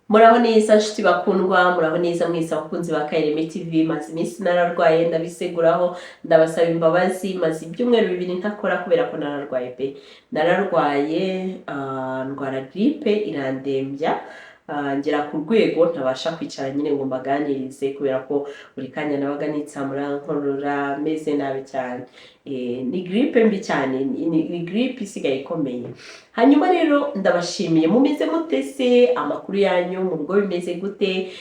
Muraho neza nshuti bakundwa, muraho neza mwese abakunzi ba Kaireme TV. Maze iminsi nararwaye ndabiseguraho, ndabasaba imbabazi. Maze ibyumweru 2 ntakora kubera ko nararwaye pe. Nararwaye ndwara grippe irandembya, ngera ku rwego ntabasha kwicara nyine ngo mbaganirize kubera ko buri kanya nabaga nitsamura nkorora meze nabi cyane. Ni grippe mbi cyane, ni grippe isigaye ikomeye. Hanyuma rero ndabashimiye, mumeze mutese, amakuru yanyu mu rugo bimeze gute?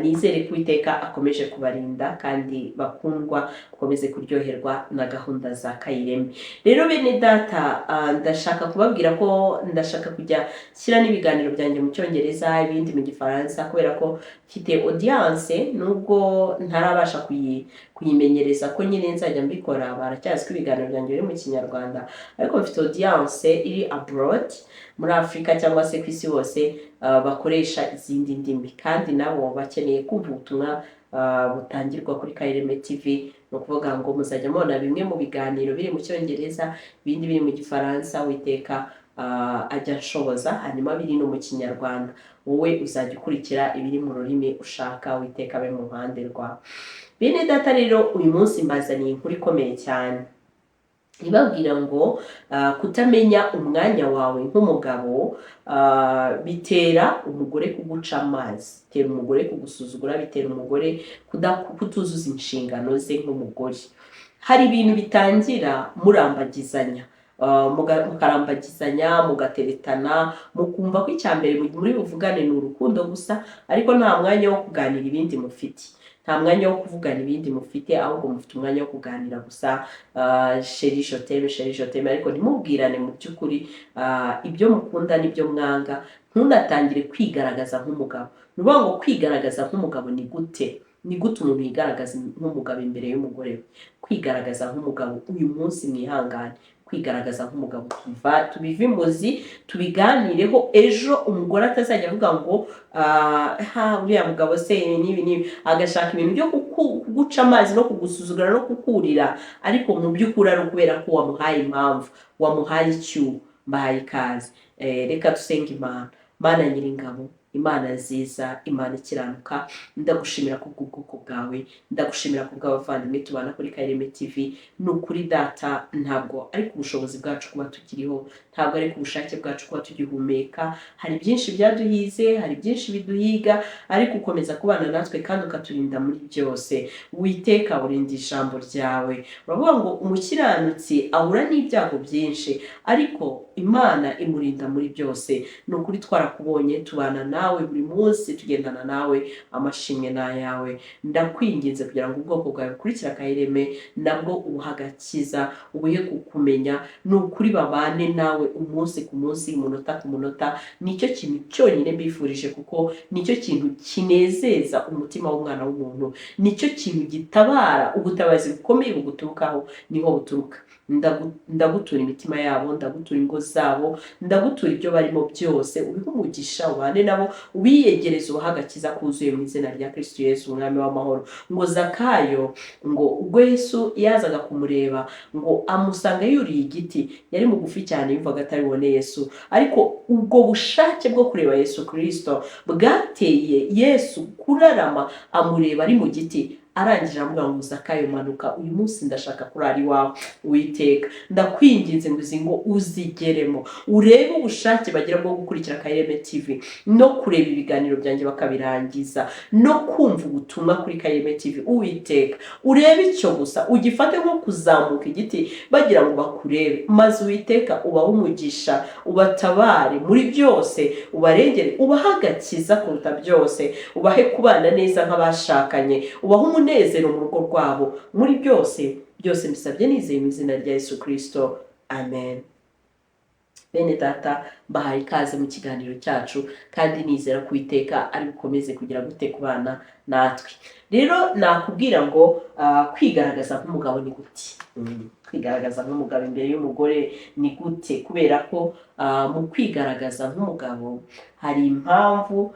Nizere ko Uwiteka akomeje kubarinda kandi bakundwa mukomeze kuryoherwa na gahunda za Kaireme. Rero bene data, ndashaka kubabwira ko ndashaka kujya shyira n'ibiganiro byanjye mu cyongereza, ibindi mu gifaransa kubera ko mfite audience nubwo ntarabasha kuyimenyereza ko nyine nzajya mbikora. Baracyazi ko ibiganiro byanjye biri mu kinyarwanda, ariko mfite audience iri abroad muri Afrika cyangwa se ku isi hose bakoresha izindi ndimi, kandi nabo bakeneye kumva ubutumwa butangirwa kuri Kaireme TV. No kuvuga ngo muzajya mubona bimwe mu biganiro biri mu cyongereza, ibindi biri mu gifaransa. Uwiteka ajya nshoboza, hanyuma biri no mu kinyarwanda. Wowe uzajya ukurikira ibiri mu rurimi ushaka, Uwiteka abe mu ruhande rwawe. Bene data rero, uyu munsi mbazaniye inkuru ikomeye cyane ibabwira ngo kutamenya umwanya wawe nk'umugabo bitera umugore kuguca amazi, bitera umugore kugusuzugura, bitera umugore kutuzuza inshingano ze nk'umugore. Hari ibintu bitangira murambagizanya, mukarambagizanya, mugateretana, mukumva ko icyambere muri buvugane ni urukundo gusa, ariko nta mwanya wo kuganira ibindi mufite, nta mwanya wo kuvugana ibindi mufite, ahubwo mufite umwanya wo kuganira gusa. Chérie je t'aime, chérie je t'aime, ariko ntimubwirane mu by'ukuri ibyo mukunda n'ibyo mwanga. Ntunatangire kwigaragaza nk'umugabo. Ni ukuvuga ngo kwigaragaza nk'umugabo ni gute? Ni gute umuntu yigaragaza nk'umugabo imbere y'umugore we? Kwigaragaza nk'umugabo uyu munsi mwihangane, kwigaragaza nk'umugabo tubive imuzi, tubiganireho. Ejo umugore atazajya avuga ngo uriya mugabo se nibi agashaka ibintu byo kuguca amazi no kugusuzugura no kukurira, ariko mu by'ukuri ari ukubera ko wamuhaye impamvu, wamuhaye icyuho. Mbahaye ikaze. Reka dusenge Imana. Mana Nyiringabo, Imana nziza, Imana ikiranuka, ndagushimira kubw'ubwoko bwawe, ndagushimira kubw'abavandimwe tubana kuri Kaireme TV. Ni ukuri data, ntabwo ari ku bushobozi bwacu kuba tukiriho, ntabwo ari ku bushake bwacu kuba tugihumeka. Hari byinshi byaduhize, hari byinshi biduhiga, ariko ukomeza kubana natwe kandi ukaturinda muri byose. Uwiteka urinda ijambo ryawe. Uravuga ngo umukiranutsi ahura n'ibyago byinshi, ariko Imana imurinda muri byose. Ni ukuri twarakubonye, tubana nawe buri munsi, tugendana nawe, amashimwe n'ayawe. Ndakwinginze kugira ngo ubwoko bwawe bukurikira Kaireme nabwo ubuha agakiza, ubuhe kukumenya. Ni ukuri babane nawe umunsi ku munsi, umunota ku munota. Nicyo kintu cyonyine mbifurije, kuko nicyo kintu kinezeza umutima w'umwana w'umuntu, nicyo kintu gitabara. Ubutabazi bukomeye buguturukaho niho buturuka. Ndagutura imitima yabo, ndagutura ingo zabo, ndagutura ibyo barimo byose. Ubihe umugisha, ubane nabo, ubiyegereze, ubahe agakiza kuzuye mu izina rya Kristo Yesu umwami w'amahoro. Ngo Zakayo, ngo ubwo Yesu yazaga kumureba, ngo amusanga yuriye igiti, yari mugufi cyane, yumvaga atari bubone Yesu, ariko ubwo bushake bwo kureba Yesu Kristo bwateye Yesu kurarama amureba ari mu giti. Arangije aramubwira ngo Zakayo manuka, uyu munsi ndashaka kurara iwawe. Uwiteka ndakwinginze ngo izi ngo uzigeremo, urebe ubushake bagira bwo gukurikira Kaireme TV, no kureba ibiganiro byanjye bakabirangiza, no kumva ubutumwa kuri Kaireme TV. Uwiteka urebe icyo gusa, ugifate nko kuzamuka igiti bagira ngo bakurebe, maze Uwiteka ubahe umugisha, ubatabare muri byose, ubarengere, ubahe agakiza kuruta byose, ubahe kubana neza nk'abashakanye, ubahe umunezero mu rugo rwabo. Muri byose mbisabye nizeye mu izina rya Yesu Kristo, amen. Bene data, mbahaye ikaze mu kiganiro cyacu, kandi nizera ko Uwiteka ari bukomeze kugira gute kubana natwe. Rero nakubwira ngo kwigaragaza nk'umugabo ni gute? Kwigaragaza nk'umugabo imbere y'umugore ni gute? Kubera ko mu kwigaragaza nk'umugabo hari impamvu.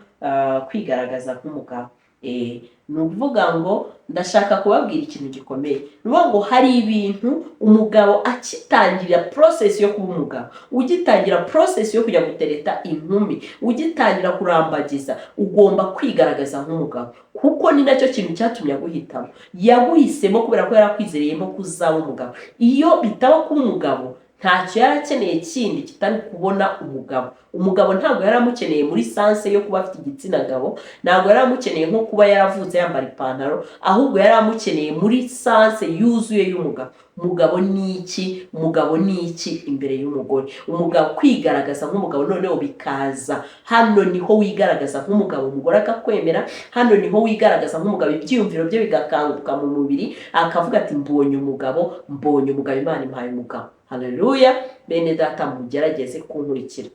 Kwigaragaza nk'umugabo ni ukuvuga ngo ndashaka kubabwira ikintu gikomeye. Ni ukuvuga ngo hari ibintu umugabo akitangira process yo kuba umugabo, ugitangira process yo kujya gutereta inkumi, ugitangira kurambagiza, ugomba kwigaragaza nk'umugabo, kuko ni nacyo kintu cyatumye aguhitamo. Yaguhisemo kubera ko yarakwizereyemo kuzaba umugabo. Iyo bitaba kuba umugabo, ntacyo yarakeneye kindi kitari kubona umugabo. Umugabo ntabwo yaramukeneye muri sanse yo kuba afite igitsina gabo, ntabwo yaramukeneye nko kuba yaravutse yambara ipantaro, ahubwo yaramukeneye muri sanse yuzuye y'umugabo. Umugabo ni iki? Umugabo ni iki imbere y'umugore? Umugabo kwigaragaza nk'umugabo, noneho bikaza hano niho wigaragaza nk'umugabo, umugore akakwemera. Hano niho wigaragaza nk'umugabo, ibyiyumviro bye bigakanguka mu mubiri, akavuga ati mbonye umugabo, mbonye umugabo, Imana impaye umugabo. Haleluya! Bene data, mugerageze kunkurikira.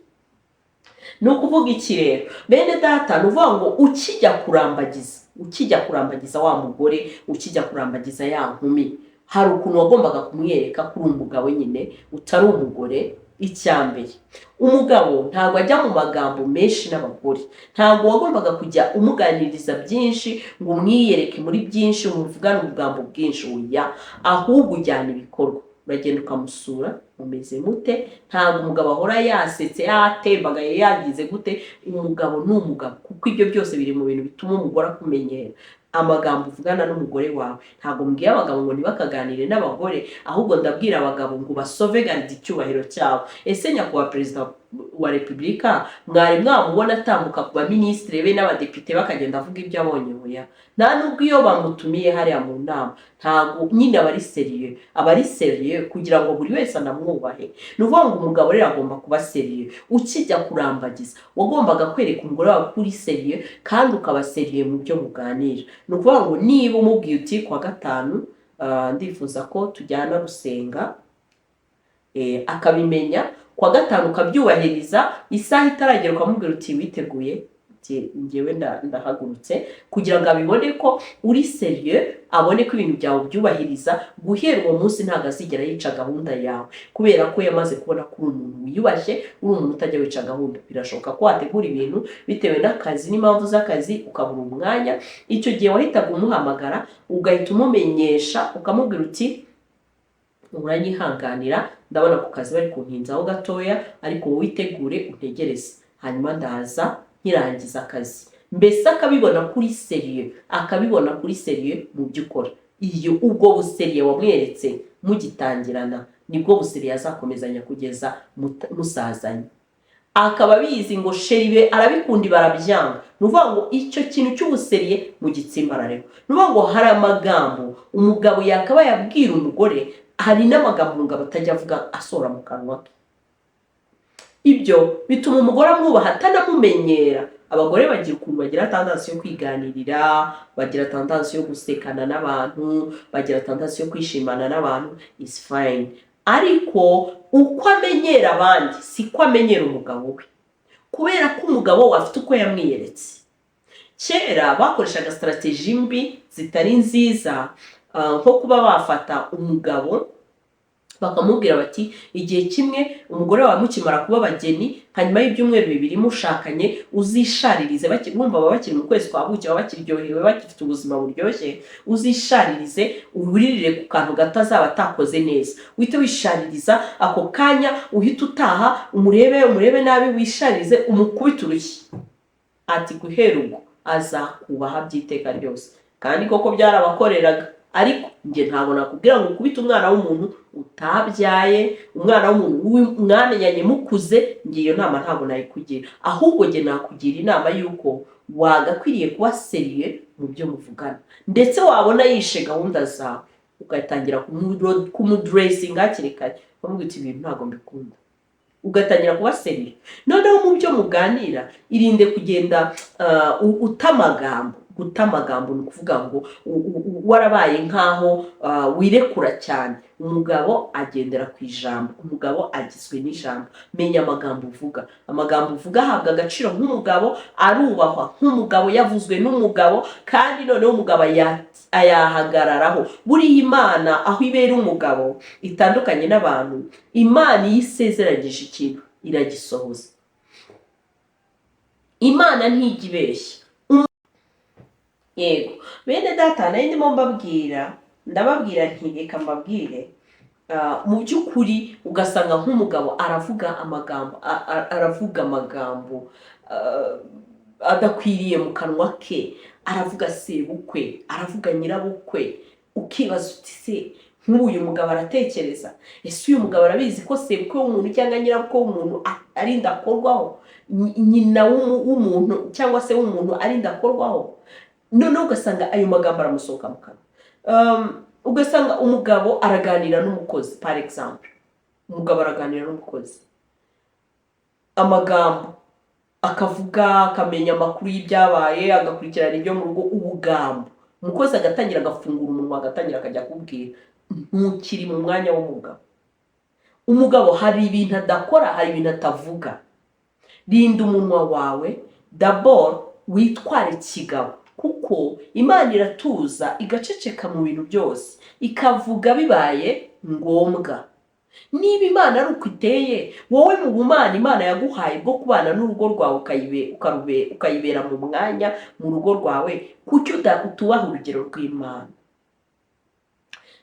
Ni ukuvuga iki rero? Bene data, ni uvuga ngo ukijya kurambagiza wa mugore, ukijya kurambagiza ya nkumi, hari ukuntu wagombaga kumwereka ko uri umugabo nyine, utari umugore. Icyambere, umugabo ntabwo ajya mu magambo menshi n'abagore. Ntabwo wagombaga kujya umuganiriza byinshi ngo umwiyereke muri byinshi, umuvugane ubugambo bwinshi. Oya, ahubwo ujyana ibikorwa. Uragenda ukamusura, mumeze mute? Ntabwo umugabo ahora yasetse, yatembagaye, yagize gute. Umugabo ni umugabo, kuko ibyo byose biri mu bintu bituma umugore akumenyera. Amagambo uvugana n'umugore wawe, ntabwo mbwiye abagabo ngo ntibakaganire n'abagore, ahubwo ndabwira abagabo ngo basoveganize icyubahiro cyabo. Ese nyakubahwa Perezida wa Repubulika mwari mwamubona atambuka ku baminisitiri be n'abadepite bakagenda avuga ibyo abonye? Oya, nta nubwo iyo bamutumiye hariya mu nama, ntabwo nyine aba ari seriye kugira ngo buri wese anamwubahe. Ni ukuvuga ngo umugabo rero agomba kuba seriye. Ukijya kurambagiza, wagombaga kwereka umugore wawe ko uri seriye, kandi ukaba seriye mu byo muganira. Ni ukuvuga ngo niba umubwiye uti kuwa gatanu ndifuza ko tujyana gusenga, akabimenya, kuwa gatanu ukabyubahiriza, isaha itaragera ukamubwira uti witeguye, njyewe ndahagurutse, kugira ngo abibone ko uri seriye, abone ko ibintu byawe byubahiriza. Guhera uwo munsi ntabwo azigera yica gahunda yawe, kubera ko yamaze kubona ko uri umuntu wiyubashye, uri umuntu utajya wica gahunda. Birashoboka ko wategura ibintu bitewe n'akazi n'impamvu z'akazi ukabura umwanya. Icyo gihe wahitaga umuhamagara, ugahita umumenyesha, ukamubwira uti uranyihanganira, ndabona ku kazi bari kuntinzaho gatoya, ariko wowe witegure untegereze, hanyuma ndaza nkirangiza akazi. Mbese akabibona kuri seriye, mu byo ukora. Iyo ubwo buseriye wamweretse mugitangirana, nibwo buseriye azakomezanya kugeza musazanye. Akaba abizi ngo sheribe arabikunda barabyanga. Ni ukuvuga ngo icyo kintu cy'ubuseriye mu gitsimbarareko. Ni ukuvuga ngo hari amagambo umugabo yakaba yabwira umugore, hari n'amagambo umugabo atajya avuga asohora mu kanwa ke. Ibyo bituma umugore amwubaha, atanamumenyera. Abagore bagira ukuntu bagira tendansi yo kwiganirira, bagira tendansi yo gusekana n'abantu, bagira tendansi yo kwishimana n'abantu. Is fine, ariko uko amenyera abandi siko amenyera umugabo we, kubera ko umugabo we afite uko yamwiyeretse. Kera bakoreshaga strategy mbi zitari nziza, nko kuba bafata umugabo bakamubwira bati igihe kimwe umugore wawe mukimara kuba abageni, hanyuma y'ibyumweru 2 mushakanye, uzisharirize. Bumva baba bakiri mu kwezi kwa buki, baba bakiryohewe, bakifite ubuzima buryoshye, uzisharirize, uburirire ku kantu gato azaba atakoze neza. Uhite wishaririza ako kanya, uhite utaha, umurebe nabi, wisharirize, umukubita urushyi. Ati guhera ubwo azakubaha by'iteka ryose. Kandi koko byarabakoreraga. Ariko nge ntabwo nakubwira ngo ukubite umwana w'umuntu utabyaye, umwana w'umuntu mwamenyanye mukuze. Nge iyo nama ntabwo nayikugira, ahubwo nge nakugira inama yuko wagakwiriye kuba seriye mu byo muvugana. Ndetse wabona yishe gahunda zawe, ugatangira kumudressinga hakiri kare, ukamubwira uti ibintu ntabwo mbikunda, ugatangira kuba seriye. Noneho mu byo muganira, irinde kugenda utamagambo. Gutamagambo ni ukuvuga ngo warabaye nkaho wirekura cyane. Umugabo agendera ku ijambo, umugabo agizwe n'ijambo. Menya amagambo uvuga. Amagambo uvuga ahabwa agaciro nk'umugabo, arubahwa nk'umugabo, yavuzwe n'umugabo, kandi noneho umugabo ayahagararaho. Buriya Imana aho ibera umugabo itandukanye n'abantu. Imana iyo isezeranyije ikintu iragisohoza. Imana ntijya ibeshya. yego bene data nayo ndimo ndababwira nti reka mbabwire mu by'ukuri ugasanga nk'umugabo aravuga amagambo adakwiriye mu kanwa ke, aravuga sebukwe, aravuga nyirabukwe, ukibaza uti se nk'uyu mugabo aratekereza, ese uyu mugabo arabizi ko sebukwe w'umuntu cyangwa nyirabukwe w'umuntu ari ndakorwaho, nyina w'umuntu cyangwa se w'umuntu ari ndakorwaho? Noneho ugasanga ayo magambo aramusohoka mu kanwa. Ugasanga umugabo araganira n'umukozi, par exemple umugabo araganira n'umukozi amagambo akavuga, akamenya amakuru y'ibyabaye, agakurikirana ibyo mu rugo, ubugambo. Umukozi agatangira agafungura umunwa, agatangira akajya kubwira, ntukiri mu mwanya w'umugabo. Umugabo hari ibintu adakora, hari ibintu atavuga. Rinda umunwa wawe, d'abord witware kigabo, kuko Imana iratuza igaceceka mu bintu byose, ikavuga bibaye ngombwa. Niba Imana ari uko iteye, wowe mu bumana Imana yaguhaye bwo kubana n'urugo rwawe ukayibera mu mwanya mu rugo rwawe, kuki utubaha urugero rw'Imana?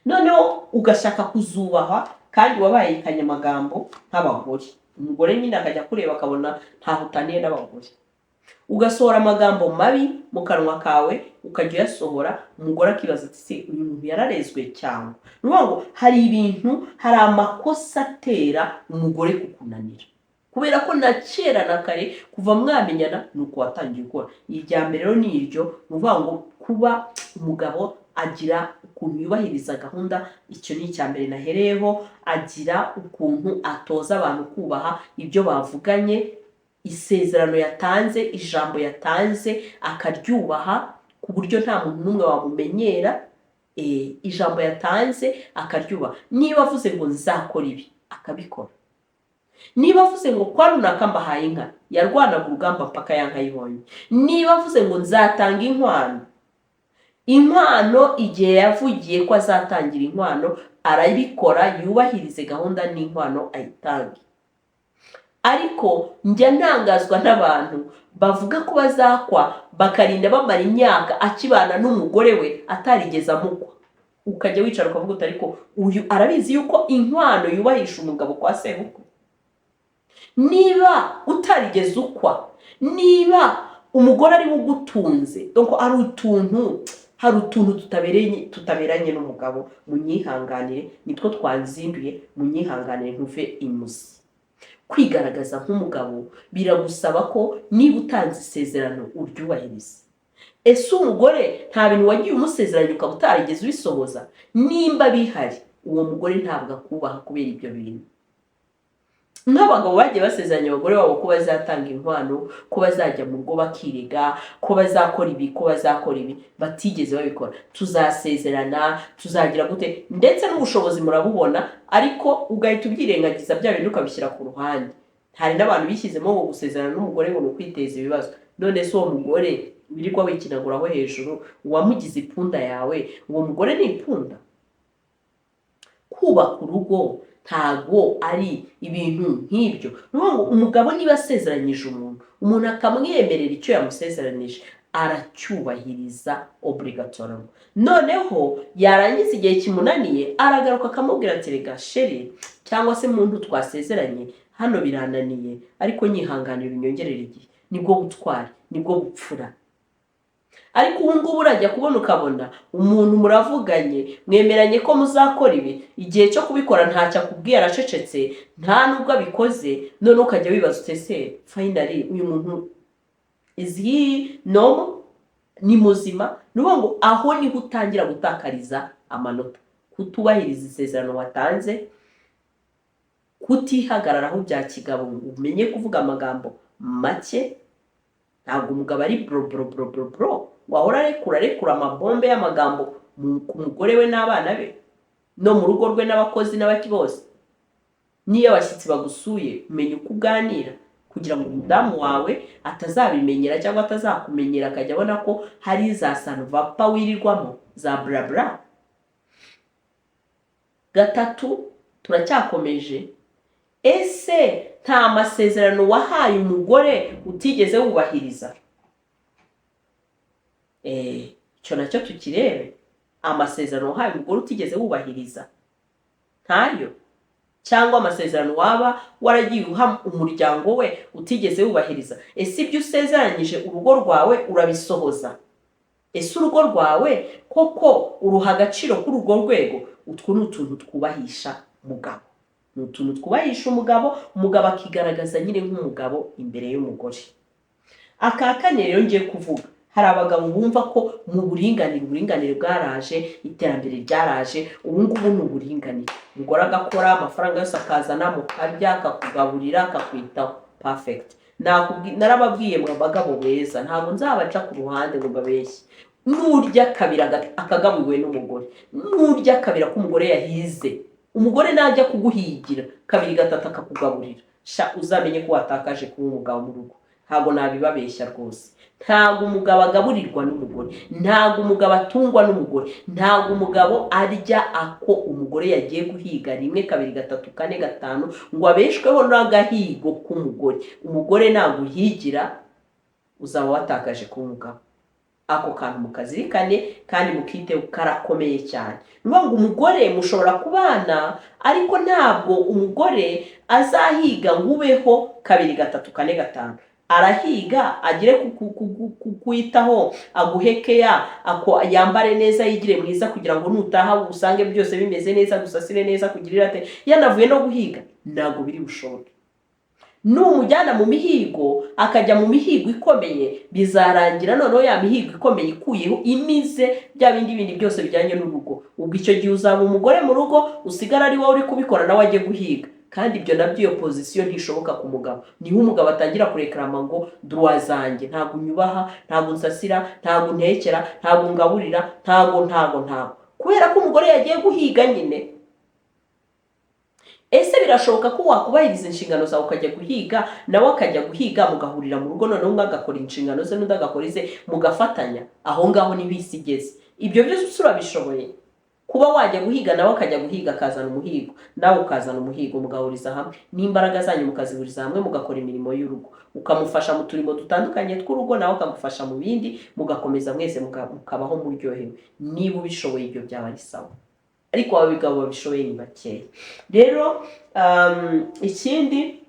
Noneho ugashaka kuzubahwa kandi wabaye ikanyamagambo nk'abagore. Umugore nyine akajya kureba akabona ntaho utaniye n'abagore, ugasohora amagambo mabi mu kanwa kawe, ukajya uyasohora, umugore akibaza ati se uyu muntu yararezwe cyangwa? Ngo hari amakosa atera umugore kukunanira, kubera ko na kera na kare kuva mwamenyana nuko watangiye gukora. Irya mbere rero ni iryo, uvuga ngo kuba umugabo agira ukuntu yubahiriza gahunda, icyo ni icya mbere nahereyeho. Agira ukuntu atoza abantu kubaha ibyo bavuganye, isezerano yatanze, ijambo yatanze akaryubaha ku buryo nta muntu n'umwe wamumenyera. Ijambo yatanze akaryubaha. Niba avuze ngo nzakora ibi akabikora, niba avuze ngo kwa runaka mbahaye inka, yarwanaga urugamba mpaka yanka yibonye. Niba avuze ngo nzatanga inkwano igihe yavugiye ko azatangira inkwano, arabikora, yubahirize gahunda n'inkwano ayitange. Ariko njya ntangazwa n'abantu bavuga ko bazakwa bakarinda bamara imyaka akibana n'umugore we atarigeze amukwa. Ukajya wicara ukavuga uti ariko uyu arabizi yuko inkwano yubahisha umugabo kwa sebukwe? Niba utarigeze ukwa, niba umugore ari ugutunze, donc hari utuntu tutaberanye n'umugabo, munyihanganire, nitwo twanzinduye, munyihanganire ntuve imuzi. Kwigaragaza nk'umugabo biragusaba ko niba utanze isezerano uryubahiriza. Ese umugore nta bintu wagiye umusezeranya ukaba utarigeze ubisohoza? Nimba bihari, uwo mugore ntabwo akubaha kubera ibyo bintu. Nk'abagabo bagiye basezeranya abagore babo ko bazatanga inkwano, ko bazajya mu rugo bakirega, ko bazakora ibi, ko bazakora ibi, batigeze babikora. Tuzasezerana, tuzagira gute, ndetse n'ubushobozi murabubona, ariko ugahita ubyirengagiza bya bintu ukabishyira ku ruhande. Hari n'abantu bishyizemo ngo gusezerana n'umugore ngo ni ukwiteza ibibazo. None se uwo mugore wirirwa wikinaguraho hejuru, uwamugize ipunda yawe, uwo mugore ni ipunda? Kubaka urugo ntago ari ibintu nk'ibyo. Umugabo niba asezeranyije umuntu akamwemerera icyo yamusezeranije, aracyubahiriza obligatorily. Noneho yarangiza igihe kimunaniye, aragaruka akamubwira ati rega sheri cyangwa se muntu twasezeranye, hano birananiye, ariko nyihanganira unyongerera igihe. Nibwo butwari, nibwo bupfura. Ariko ubu ngubu urajya kubona ukabona umuntu muravuganye, mwemeranye ko muzakora ibi, igihe cyo kubikora ntacyo akubwiye, aracecetse, nta nubwo abikoze. None ukajya wibaza utese finally uyu muntu is he normal, ni muzima? Nuvuga ngo aho niho utangira gutakariza amanota, kutubahiriza isezerano watanze, kutihagararaho bya kigabo, umenye kuvuga amagambo make. Ntabwo umugabo ari bro wahora arekura amabombe y'amagambo ku mugore we n'abana be, no mu rugo rwe n'abakozi n'abaki bose. Niyo abashyitsi bagusuye, umenya uko uganira kugira ngo umudamu wawe atazabimenyera cyangwa atazakumenyera, akajya abona ko hari za sanvapa wirirwamo za blabla. Gatatu, turacyakomeje. Ese nta masezerano wahaye umugore utigeze wubahiriza? icyo nacyo tukirebe. Amasezerano wahaye umugore utigeze wubahiriza ntayo, cyangwa amasezerano waba waragiye uha umuryango we utigeze wubahiriza. Ese ibyo usezeranyije urugo rwawe urabisohoza? Ese urugo rwawe koko uruha agaciro kuri urwo rwego? Utwo ni utuntu twubahisha umugabo, ni utuntu twubahisha umugabo, umugabo akigaragaza nyine nk'umugabo imbere y'umugore. Aka kane rero ngiye kuvuga, hari abagabo bumva ko mu uburinganire bwaraje, iterambere ryaraje, ubu ngubu ni uburinganire. Umugore agakora, amafaranga yose akazana, mukarya, akakugaburira, akakwitaho, perfect. Narababwiye mwe bagabo beza, ntabwo nzabaca ku ruhande ngo babeshye. Nurya kabira akagabuwe n'umugore, nurya kabira ko umugore yahize, umugore najya kuguhigira kabiri gatatu akakugaburira, uzamenye ko watakaje kuba umugabo mu rugo. Ntabwo nabibabeshya rwose. Ntabwo umugabo agaburirwa n'umugore, ntabwo umugabo atungwa n'umugore, ntabwo umugabo arya ako umugore yagiye guhiga rimwe kabiri gatatu kane gatanu ngo abeshweho n'agahigo k'umugore. Umugore naguhigira uzaba watakaje kuba umugabo. Ako kantu mukazirikane kandi mukiteho, karakomeye cyane. Ngo umugore mushobora kubana, ariko ntabwo umugore azahiga ngo ubeho kabiri gatatu kane gatanu. Arahiga agire kukwitaho, aguhekeya, yambare neza, yigire mwiza, kugira ngo nutaha usange byose bimeze neza, gusasire neza, kugirira ate. Yanavuye no guhiga ntabwo biri bushoboke. Numujyana mu mihigo akajya mu mihigo ikomeye, bizarangira noneho ya mihigo ikomeye ikuyeho imize bya bindi byose bijyanye n'urugo. Ubwo icyo gihe uzaba umugore mu rugo, usigara ari wowe uri kubikora, nawe ajye guhiga. Kandi ibyo nabyo iyo position ntishoboka ku mugabo. Niho umugabo atangira kurekarama ngo droit zanjye, ntabwo nyubaha, ntabwo nsasira, ntabwo ntekera, ntabwo ngaburira, ntabwo. Kubera ko umugore yagiye guhiga nyine. Ese birashoboka ko wakubahiriza inshingano zawe ukajya guhiga, nawe akajya guhiga, mugahurira mu rugo, noneho umwe agakora inshingano ze n'undi agakora ize, mugafatanya? Aho ngaho niho isi igeze. Ibyo byose urabishoboye? Kuba wajya guhiga nawe akajya guhiga, akazana umuhigo, nawe ukazana umuhigo, mugahuriza hamwe n'imbaraga zanyu, mukazihuriza hamwe, mugakora imirimo y'urugo. Ukamufasha mu turimo dutandukanye tw'urugo, nawe akagufasha mu bindi, mugakomeza mwese mukabaho muryohewe. Niba ubishoboye ibyo byaba ari sawa, ariko abagabo babishoboye ni bakeya. Rero ikindi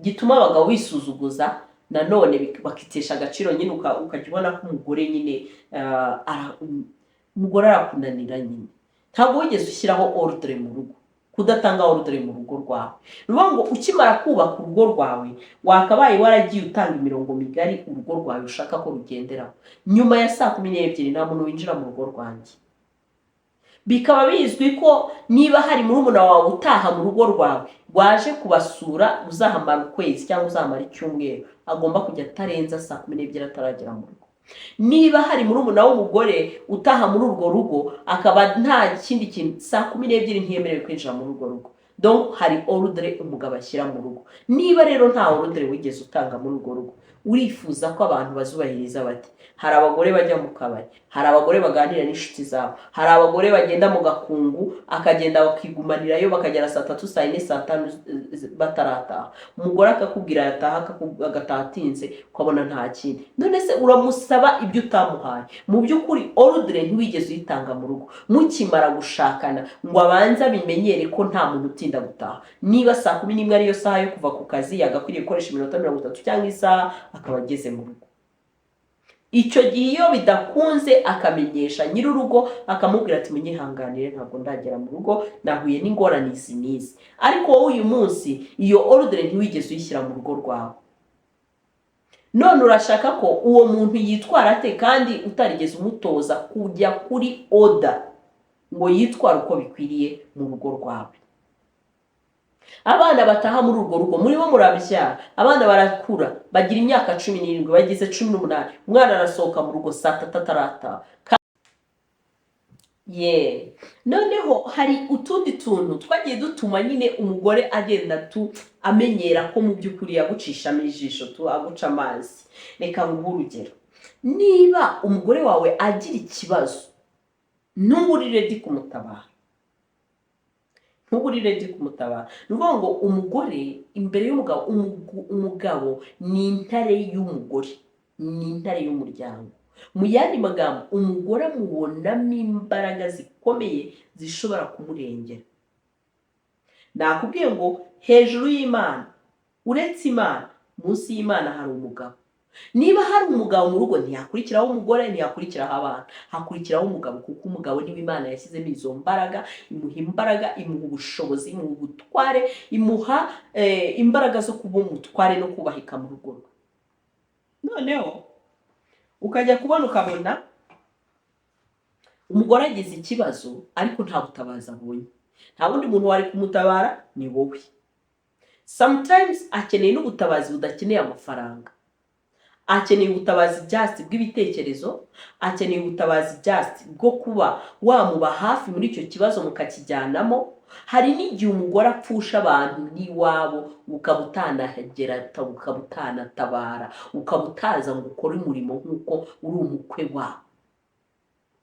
gituma abagabo bisuzuguza nanone bakitesha agaciro nyine, ukajya ubona ko umugore nyine umugore arakunanira nyine. Ntabwo wigeze ushyiraho ordre mu rugo, kudatanga ordre mu rugo rwawe. Nuvuga ngo ukimara kubaka urugo rwawe, wakabaye waragiye utanga imirongo migari urugo rwawe ushaka ko rugenderaho. Nyuma ya 12:00 nta muntu winjira mu rugo rwanjye. Bikaba bizwi ko niba hari murumuna wawe utaha mu rugo rwawe, waje kubasura, uzahamara ukwezi cyangwa uzahamara icyumweru, agomba kujya atarenza 12:00 ataragera mu rugo. Niba hari murumuna w'umugore utaha muri urwo rugo, akaba nta kindi kintu, 12:00 ntiyemerewe kwinjira muri urwo rugo. Donc hari ordre umugabo ashyira mu rugo. Niba rero nta ordre wigeze utanga muri urwo rugo, urifuza ko abantu bazubahiriza bati? Hari abagore bajya mu kabari, hari abagore baganira n'inshuti zabo, hari abagore bagenda mu gakungu, akagenda bakigumanirayo bakagera 3:00, 4:00, 5:00 batarataha. Umugore akakubwira yataha, agataha atinze, ukabona nta kindi. None se uramusaba ibyo utamuhaye? Mu by'ukuri ordre ntiwigeze uyitanga mu rugo. Mukimara gushakana ngo abanza bimenyere ko nta muntu utinda gutaha. Niba 11:00 ariyo saha yo kuva ku kazi, yagakwiriye gukoresha iminota 30 cyangwa isaha akaba ageze mu rugo. Icyo gihe iyo bidakunze, akamenyesha nyir'urugo, akamubwira ati munyihanganire, ntabwo ndagera mu rugo, nahuye n'ingorane izi n'izi. Ariko wowe uyu munsi iyo ordre ntiwigeze uyishyira mu rugo rwawe. None urashaka ko uwo muntu yitwara ate kandi utarigeze umutoza kujya kuri order ngo yitware uko bikwiriye mu rugo rwawe? Abana bataha muri urwo rugo, muri bo murabyara, abana barakura, bagira imyaka 17, bagize 18, umwana arasohoka mu rugo 3:00 atarataha. Noneho hari utundi tuntu twagiye dutuma nyine umugore agenda amenyera ko mu by'ukuri yagucishamo ijisho, aguca amazi. Reka nguhe urugero. Niba umugore wawe agira ikibazo, ntuburi ready kumutabara. Nuvuga ngo umugore imbere y'umugabo, umugabo ni intare y'umugore, ni intare y'umuryango. mu yandi magambo umugore amubonamo imbaraga zikomeye zishobora kumurengera. Nakubwiye ngo hejuru y'Imana, uretse Imana, munsi y'Imana hari umugabo. Niba hari umugabo mu rugo ntiyakurikiraho umugore, ntiyakurikiraho abana, hakurikiraho umugabo, kuko umugabo niwe Imana yashyizemo izo mbaraga, imuha imbaraga, imuha ubushobozi, imuha ubutware, imuha imbaraga zo kuba umutware no kubahika mu rugo rwe. Noneho ukajya kubona ukabona umugore agize ikibazo ariko nta butabazi abonye, nta wundi muntu wari kumutabara, ni wowe. Sometimes akeneye n'ubutabazi budakeneye amafaranga, akeneye ubutabazi just bw'ibitekerezo, akeneye ubutabazi just bwo kuba wamuba hafi muri icyo kibazo mukakijyanamo. Hari n'igihe umugore apfusha abantu n'iwabo ukaba utanahagera, ukaba utanatabara, ukaba utaza ngo ukore umurimo nk'uko uri umukwe wawe.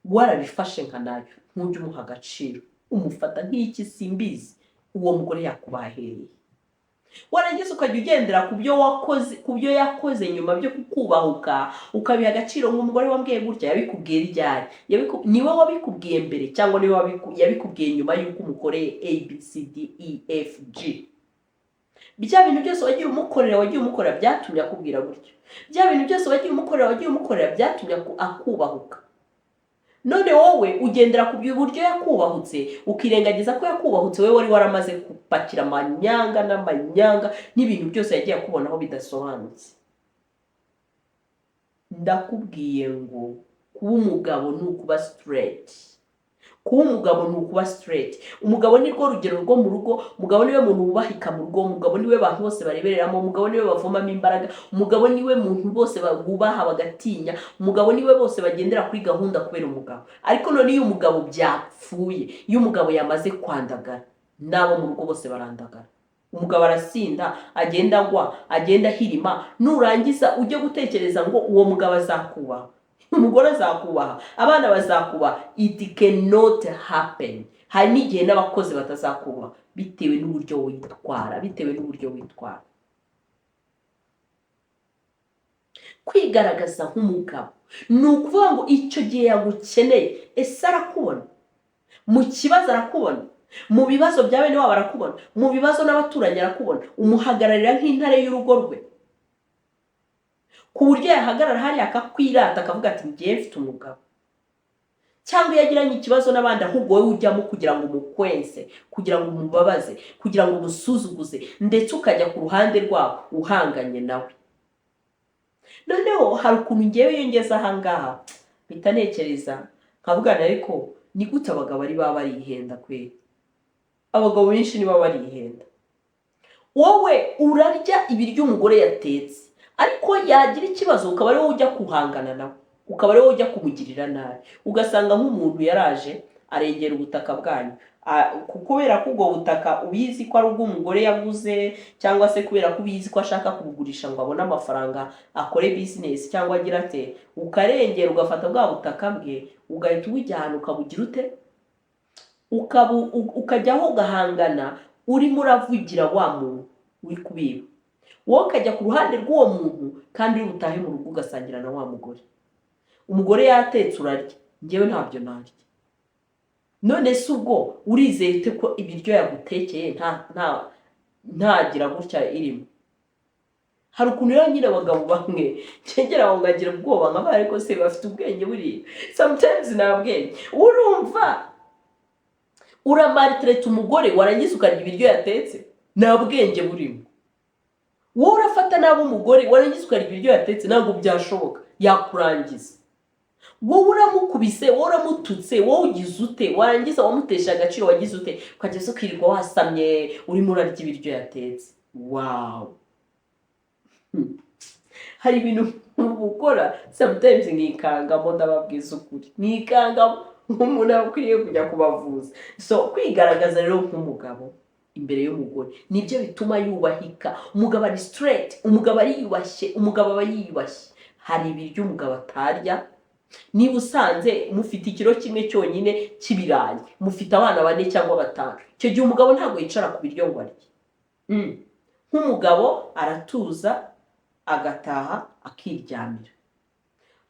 Warabifashe nka nayo, ntujye umuha agaciro, umufata nk'iki simbizi, uwo mugore yakubahereye. Warangiza ukajya ugendera ku byo yakoze nyuma byo kukubahuka, ukabiha agaciro. Nk'umugore wambwiye gutya yabikubwiye ryari? Niwe wabikubwiye mbere cyangwa niwe yabikubwiye nyuma y'uko umukoreye ABCDEFG? Bya bintu byose wagiye umukorera byatumye akubwira gutyo. Bya bintu byose wagiye umukorera byatumye akubahuka. None wowe ugendera ku buryo yakubahutse, ukirengagiza ko yakubahutse wowe wari waramaze gupakira amanyanga n'amanyanga n'ibintu byose yagiye akubonaho bidasobanutse. Ndakubwiye ngo kuba umugabo ni ukuba straight. Kuba umugabo ni ukuba straight. Umugabo ni rwo rugero rwo mu rugo, umugabo niwe muntu wubahika mu rugo, umugabo niwe abantu bose barebereramo, umugabo niwe bavomamo imbaraga, umugabo niwe muntu bose bubaha bagatinya, umugabo niwe bose bagendera kuri gahunda kubera umugabo. Ariko none iyo umugabo byapfuye, iyo umugabo yamaze kwandagara, nabo mu rugo bose barandagara. Umugabo arasinda, agenda agwa, agenda ahirima, nurangiza ujye gutekereza ngo uwo mugabo azakubaha, umugore azakubaha, abana bazakubaha. It cannot happen. Hari n'igihe n'abakozi batazakubaha bitewe n'uburyo witwara. Kwigaragaza nk'umugabo ni ukuvuga ngo icyo gihe yagukeneye, ese arakubona? Mu kibazo arakubona, mu bibazo bya bene wabo arakubona, mu bibazo n'abaturanyi arakubona. Umuhagararira nk'intare y'urugo rwe, ku buryo yahagarara hariya akakwirata akavuga ati ngiye mfite umugabo. Cyangwa yagiranye ikibazo n'abandi, ahubwo wowe ujyamo kugira ngo umukwense, kugira ngo umubabaze, kugira ngo umusuzuguze, ndetse ukajya ku ruhande rwabo uhanganye nawe. Noneho hari ukuntu ngewe iyo ngeze aha ngaha mpita ntekereza nkavugana, ariko ni gute abagabo ari baba barihenda kweli? Abagabo benshi niba barihenda. Wowe urarya ibiryo umugore yatetse, ariko yagira ikibazo ukaba ari wowe ujya kuhangana nawe, ukaba ari wowe ujya kumugirira nabi. Ugasanga nk'umuntu yaraje arengera ubutaka bwanyu, kubera ko ubwo butaka ubizi ko ari ubw'umugore yaguze, cyangwa se kubera ko ubizi ko ashaka kubugurisha ngo abone amafaranga akore business cyangwa agira ate, ukarengera ugafata bwa butaka bwe ugahita ubujyana ukabugira ute, ukajyaho ugahangana, urimo uravugira wa muntu uri kubiba. Wowe ukajya ku ruhande rw'uwo muntu kandi uri butahe mu rugo ugasangira na wa mugore. Umugore yatetse urarya, njyewe ntabyo narya. None se ubwo urizeye ute ko ibiryo yagutekeye ntagira gutya irimo? Hari ukuntu rero nyine abagabo bamwe cyengera aho ngagira ubwoba nk'aba, ariko se bafite ubwenge buriya? Sometimes nta bwenge. Urumva uramaltraite umugore warangiza ukarya ibiryo yatetse, nta bwenge burimo. Wowe urafata nabo umugore warangiza ukarya ibiryo yatetse, ntabwo byashoboka, yakurangiza. Wowe uramukubise, wowe uramututse, wowe ugize ute, warangiza wamutesha agaciro, wagize ute, ukageza ukirirwa wasamye urimo urarya ibiryo yatetse. Wow. Hari ibintu gukora sometimes nkikangamo, ndababwiza ukuri, nkikangamo nk'umuntu akwiriye kujya kubavuza. So kwigaragaza rero nk'umugabo imbere y'umugore nibyo bituma yubahika. Umugabo ari straight, umugabo ariyubashye, umugabo aba yiyubashye. Hari ibiryo umugabo atarya. Niba usanze mufite ikiro kimwe cyonyine cy'ibirayi, mufite abana 4 cyangwa 5, icyo gihe umugabo ntabwo yicara ku biryo ngo arye. Nk'umugabo aratuza agataha akiryamira.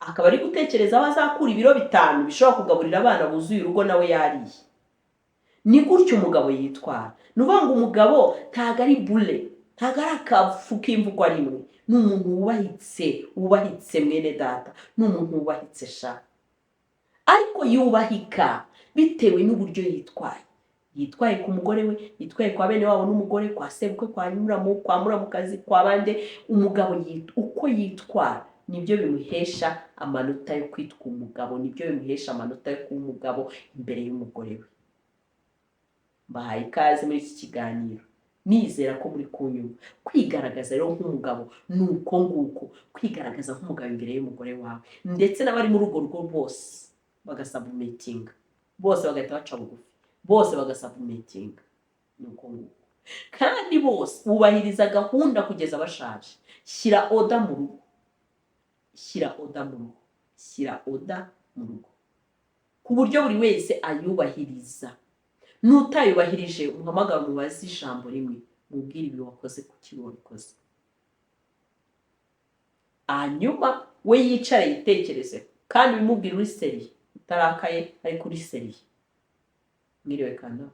akaba ari gutekereza aho azakura ibiro 5 bishobora kugaburira abana buzuye urugo nawe yariye. Ni gutyo umugabo yitwara. Ni ukuvuga ngo umugabo ntago ari bure, ntago ari akafu k'imvugo rimwe, ni umuntu wubahitse mwene data, ni umuntu wubahitse sha, ariko yubahika bitewe n'uburyo yitwaye ku mugore we, yitwaye kwa bene wabo n'umugore, kwa sebukwe, kwa muramukazi, kwa bande. Umugabo uko yitwara nibyo bimuhesha amanota yo kwitwa umugabo, nibyo bimuhesha amanota yo kuba umugabo imbere y'umugore we. Mbahaye ikaze muri iki kiganiro, nizera ko muri kunyumva. Kwigaragaza rero nk'umugabo ni uko nguko, kwigaragaza nk'umugabo imbere y'umugore wawe, ndetse n'abari muri urwo rugo bose bagasabumetinga, bose bagahita baca bugufi, bose bagasabumetinga. Ni uko nguko kandi bose bubahiriza gahunda kugeza bashaje. Shyira oda mu rugo, shyira oda mu rugo, shyira oda mu rugo ku buryo buri wese ayubahiriza. N'utayubahirije umuhamagara umubaze ijambo rimwe, mubwire ibi wakoze kuki wabikoze, hanyuma we yicare yitekereze kandi bimubwire uri seriye, utarakaye ariko uri seriye. Mwiriwe kana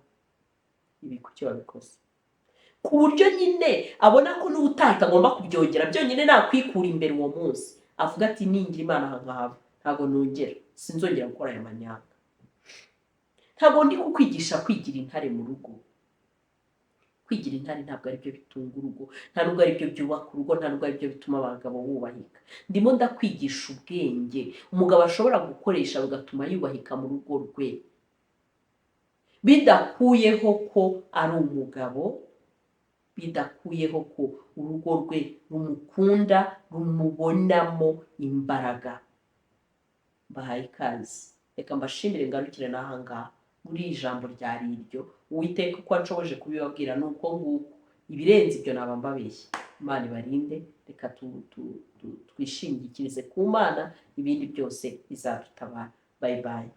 ibi kuki wabikoze, ku buryo nyine abona ko n'ubutaha agomba kubyongera. Byonyine nakwikura imbere uwo munsi avuga ati ningira Imana nkahava ntago nongera, sinzongera gukora aya manyanga. Ntago ndi kukwigisha kwigira intare mu rugo. Kwigira intare ntabwo ari byo bitunga urugo, nta nubwo ari byo byubaka urugo, nta nubwo ari byo bituma abagabo bubahika. Ndimo ndakwigisha ubwenge umugabo ashobora gukoresha bugatuma yubahika mu rugo rwe, bidakuyeho ko ari umugabo, bidakuyeho ko urugo rwe rumukunda, rumubonamo imbaraga. Mbahaye ikaze, reka mbashimire ngarukire n'aha ngaha muri iri jambo ryari iryo. Uwiteka uko anshoboje kubibabwira ni uko nguko, ibirenze ibyo naba mbabeshye. Imana ibarinde, reka twishingikirize ku Mana, ibindi byose bizadutabara. Bye bye.